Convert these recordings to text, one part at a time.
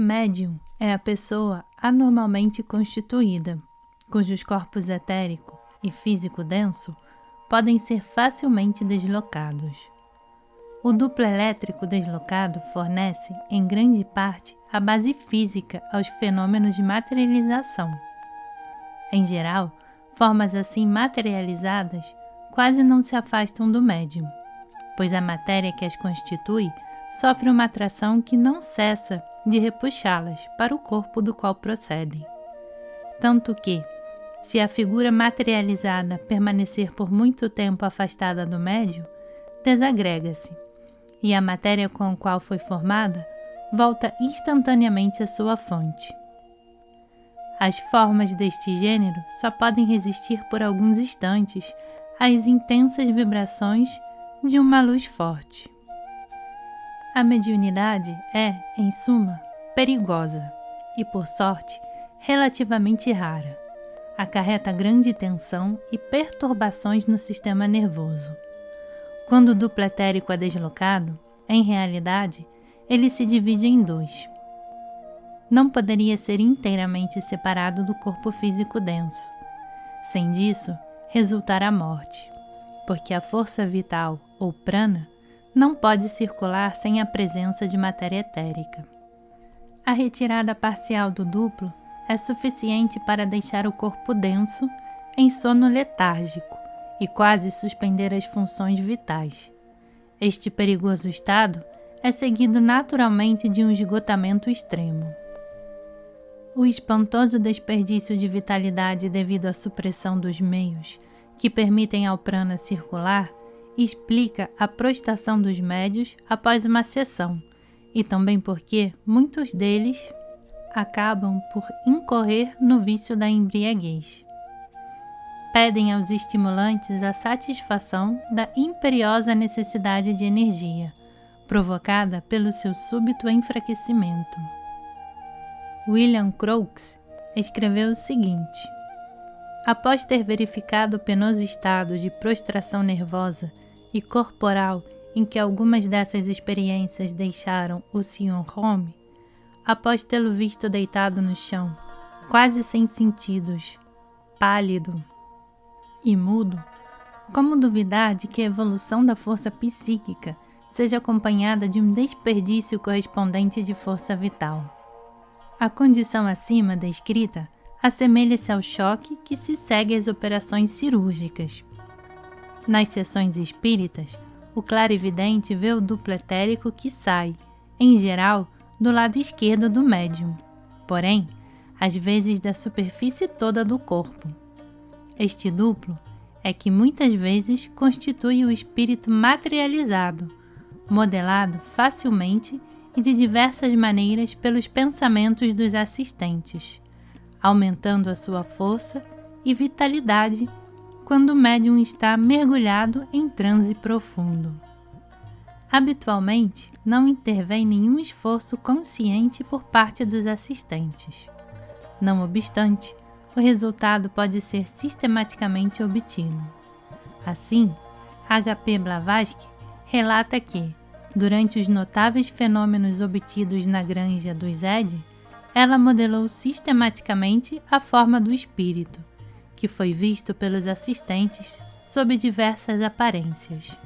Médium é a pessoa anormalmente constituída, cujos corpos etérico e físico denso podem ser facilmente deslocados. O duplo elétrico deslocado fornece, em grande parte, a base física aos fenômenos de materialização. Em geral, formas assim materializadas quase não se afastam do médium, pois a matéria que as constitui sofre uma atração que não cessa de repuxá-las para o corpo do qual procedem. Tanto que, se a figura materializada permanecer por muito tempo afastada do médium, desagrega-se, e a matéria com a qual foi formada volta instantaneamente à sua fonte. As formas deste gênero só podem resistir por alguns instantes às intensas vibrações de uma luz forte. A mediunidade é, em suma, perigosa e, por sorte, relativamente rara. Acarreta grande tensão e perturbações no sistema nervoso. Quando o duplo etérico é deslocado, em realidade, ele se divide em dois. Não poderia ser inteiramente separado do corpo físico denso. Sem disso, resultará a morte, porque a força vital, ou prana, não pode circular sem a presença de matéria etérica. A retirada parcial do duplo é suficiente para deixar o corpo denso em sono letárgico e quase suspender as funções vitais. Este perigoso estado é seguido naturalmente de um esgotamento extremo. O espantoso desperdício de vitalidade devido à supressão dos meios que permitem ao prana circular explica a prostração dos médios após uma sessão e também porque muitos deles acabam por incorrer no vício da embriaguez. Pedem aos estimulantes a satisfação da imperiosa necessidade de energia, provocada pelo seu súbito enfraquecimento. William Crookes escreveu o seguinte: após ter verificado o penoso estado de prostração nervosa e corporal em que algumas dessas experiências deixaram o Sr. Home, após tê-lo visto deitado no chão, quase sem sentidos, pálido e mudo, como duvidar de que a evolução da força psíquica seja acompanhada de um desperdício correspondente de força vital? A condição acima descrita assemelha-se ao choque que se segue às operações cirúrgicas. Nas sessões espíritas, o clarividente vê o duplo etérico que sai, em geral, do lado esquerdo do médium, porém, às vezes da superfície toda do corpo. Este duplo é que muitas vezes constitui o espírito materializado, modelado facilmente e de diversas maneiras pelos pensamentos dos assistentes, aumentando a sua força e vitalidade quando o médium está mergulhado em transe profundo. Habitualmente, não intervém nenhum esforço consciente por parte dos assistentes. Não obstante, o resultado pode ser sistematicamente obtido. Assim, H.P. Blavatsky relata que, durante os notáveis fenômenos obtidos na granja do Zed, ela modelou sistematicamente a forma do espírito, que foi visto pelos assistentes sob diversas aparências.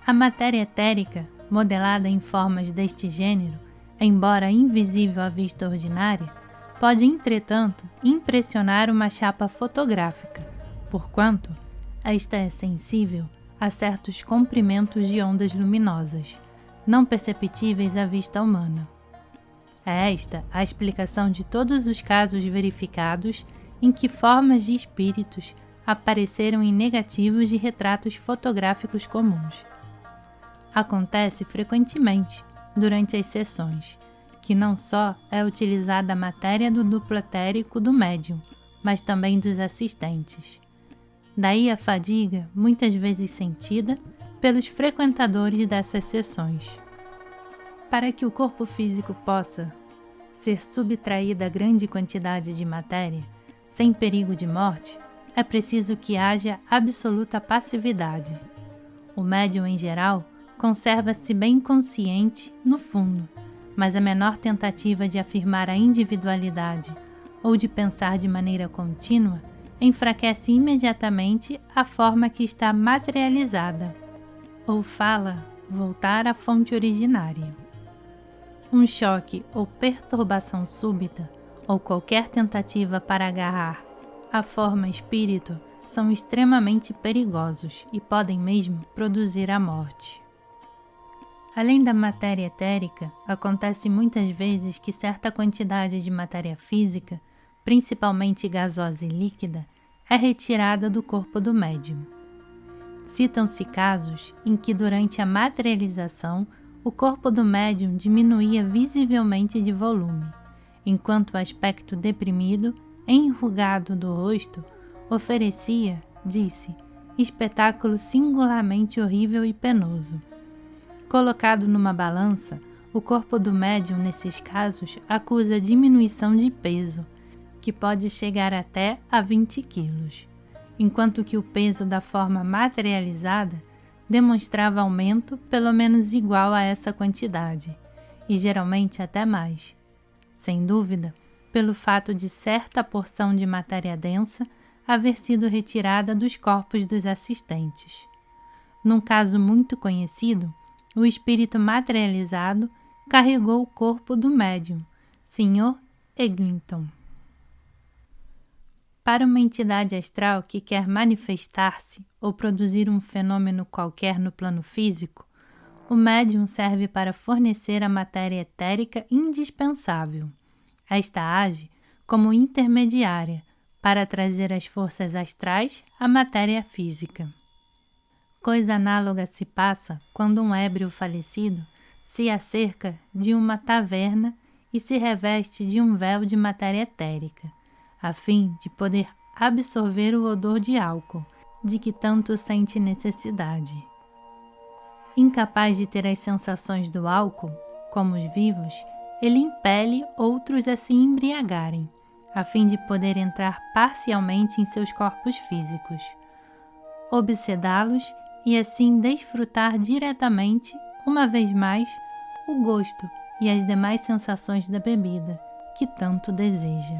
A matéria etérica, modelada em formas deste gênero, embora invisível à vista ordinária, pode, entretanto, impressionar uma chapa fotográfica, porquanto esta é sensível a certos comprimentos de ondas luminosas, não perceptíveis à vista humana. É esta a explicação de todos os casos verificados em que formas de espíritos apareceram em negativos de retratos fotográficos comuns. Acontece frequentemente, durante as sessões, que não só é utilizada a matéria do duplo etérico do médium, mas também dos assistentes. Daí a fadiga, muitas vezes sentida, pelos frequentadores dessas sessões. Para que o corpo físico possa ser subtraído a grande quantidade de matéria, sem perigo de morte, é preciso que haja absoluta passividade. O médium, em geral, conserva-se bem consciente, no fundo, mas a menor tentativa de afirmar a individualidade ou de pensar de maneira contínua enfraquece imediatamente a forma que está materializada, ou fala voltar à fonte originária. Um choque ou perturbação súbita, ou qualquer tentativa para agarrar a forma espírito, são extremamente perigosos e podem mesmo produzir a morte. Além da matéria etérica, acontece muitas vezes que certa quantidade de matéria física, principalmente gasosa e líquida, é retirada do corpo do médium. Citam-se casos em que durante a materialização o corpo do médium diminuía visivelmente de volume, enquanto o aspecto deprimido, enrugado do rosto, oferecia, disse, espetáculo singularmente horrível e penoso. Colocado numa balança, o corpo do médium nesses casos acusa diminuição de peso, que pode chegar até a 20 quilos, enquanto que o peso da forma materializada demonstrava aumento pelo menos igual a essa quantidade, e geralmente até mais. Sem dúvida, pelo fato de certa porção de matéria densa haver sido retirada dos corpos dos assistentes. Num caso muito conhecido, o espírito materializado carregou o corpo do médium, Sr. Eglinton. Para uma entidade astral que quer manifestar-se ou produzir um fenômeno qualquer no plano físico, o médium serve para fornecer a matéria etérica indispensável. Esta age como intermediária para trazer as forças astrais à matéria física. Coisa análoga se passa quando um ébrio falecido se acerca de uma taverna e se reveste de um véu de matéria etérica, a fim de poder absorver o odor de álcool, de que tanto sente necessidade. Incapaz de ter as sensações do álcool, como os vivos, ele impele outros a se embriagarem, a fim de poder entrar parcialmente em seus corpos físicos, obsedá-los e assim desfrutar diretamente, uma vez mais, o gosto e as demais sensações da bebida, que tanto deseja.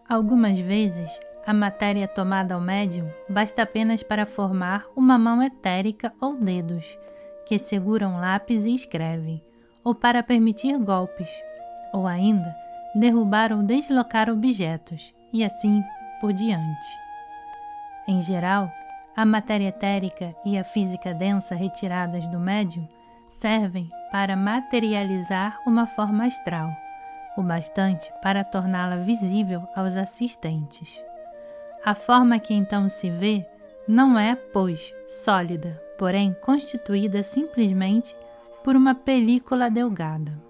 Algumas vezes, a matéria tomada ao médium basta apenas para formar uma mão etérica ou dedos, que seguram lápis e escrevem, ou para permitir golpes, ou ainda derrubar ou deslocar objetos, e assim por diante. Em geral, a matéria etérica e a física densa retiradas do médium servem para materializar uma forma astral, o bastante para torná-la visível aos assistentes. A forma que então se vê não é, pois, sólida, porém constituída simplesmente por uma película delgada.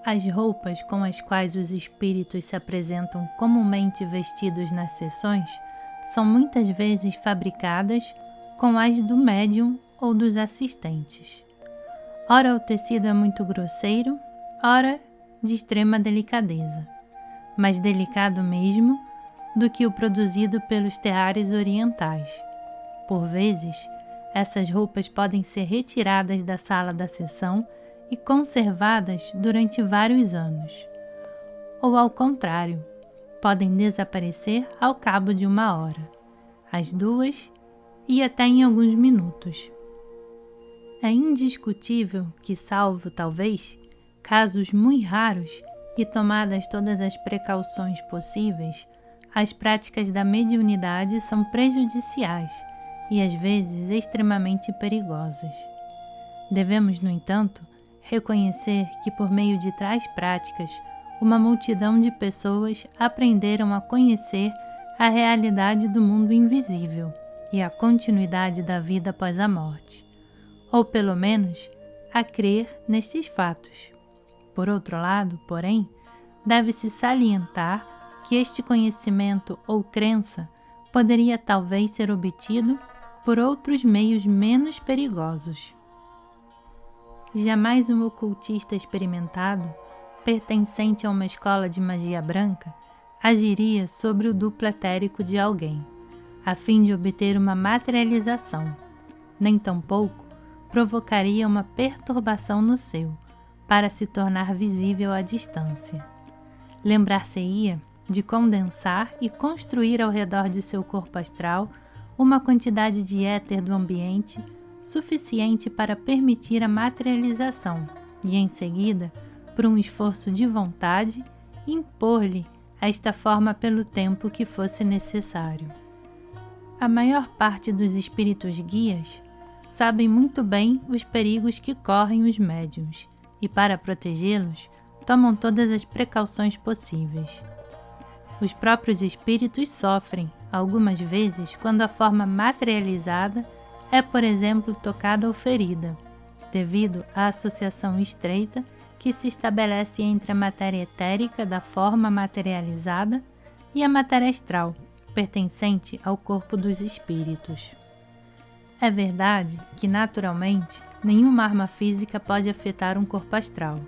As roupas com as quais os espíritos se apresentam comumente vestidos nas sessões são muitas vezes fabricadas com as do médium ou dos assistentes. Ora o tecido é muito grosseiro, ora de extrema delicadeza, mais delicado mesmo do que o produzido pelos terrares orientais. Por vezes, essas roupas podem ser retiradas da sala da sessão e conservadas durante vários anos. Ou ao contrário, podem desaparecer ao cabo de 1 hora, às 2 e até em alguns minutos. É indiscutível que, salvo talvez casos muito raros e tomadas todas as precauções possíveis, as práticas da mediunidade são prejudiciais e às vezes extremamente perigosas. Devemos, no entanto, reconhecer que por meio de tais práticas, uma multidão de pessoas aprenderam a conhecer a realidade do mundo invisível e a continuidade da vida após a morte, ou pelo menos a crer nestes fatos. Por outro lado, porém, deve-se salientar que este conhecimento ou crença poderia talvez ser obtido por outros meios menos perigosos. Jamais um ocultista experimentado, pertencente a uma escola de magia branca, agiria sobre o duplo etérico de alguém, a fim de obter uma materialização, nem tampouco provocaria uma perturbação no seu, para se tornar visível à distância. Lembrar-se-ia de condensar e construir ao redor de seu corpo astral uma quantidade de éter do ambiente suficiente para permitir a materialização e, em seguida, por um esforço de vontade, impor-lhe esta forma pelo tempo que fosse necessário. A maior parte dos espíritos guias sabem muito bem os perigos que correm os médiuns e, para protegê-los, tomam todas as precauções possíveis. Os próprios espíritos sofrem, algumas vezes, quando a forma materializada é, por exemplo, tocada ou ferida, devido à associação estreita que se estabelece entre a matéria etérica da forma materializada e a matéria astral, pertencente ao corpo dos espíritos. É verdade que, naturalmente, nenhuma arma física pode afetar um corpo astral.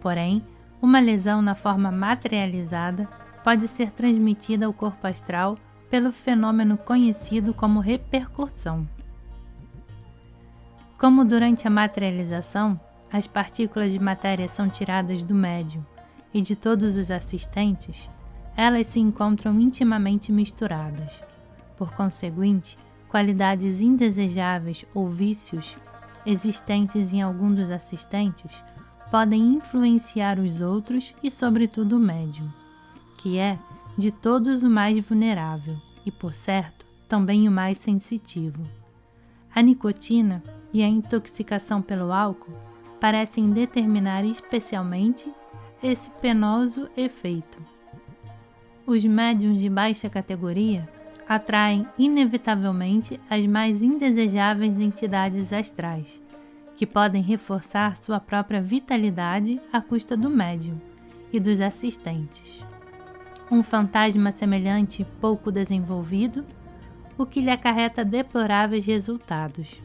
Porém, uma lesão na forma materializada pode ser transmitida ao corpo astral pelo fenômeno conhecido como repercussão. Como durante a materialização, as partículas de matéria são tiradas do médium e de todos os assistentes, elas se encontram intimamente misturadas. Por conseguinte, qualidades indesejáveis ou vícios existentes em algum dos assistentes podem influenciar os outros e, sobretudo, o médium, que é, de todos, o mais vulnerável e, por certo, também o mais sensitivo. A nicotina e a intoxicação pelo álcool parecem determinar especialmente esse penoso efeito. Os médiuns de baixa categoria atraem inevitavelmente as mais indesejáveis entidades astrais, que podem reforçar sua própria vitalidade à custa do médium e dos assistentes. Um fantasma semelhante pouco desenvolvido, o que lhe acarreta deploráveis resultados.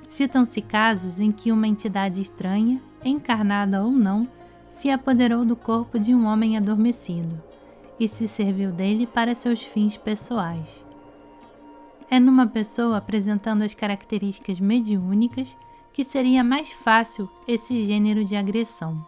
Citam-se casos em que uma entidade estranha, encarnada ou não, se apoderou do corpo de um homem adormecido e se serviu dele para seus fins pessoais. É numa pessoa apresentando as características mediúnicas que seria mais fácil esse gênero de agressão.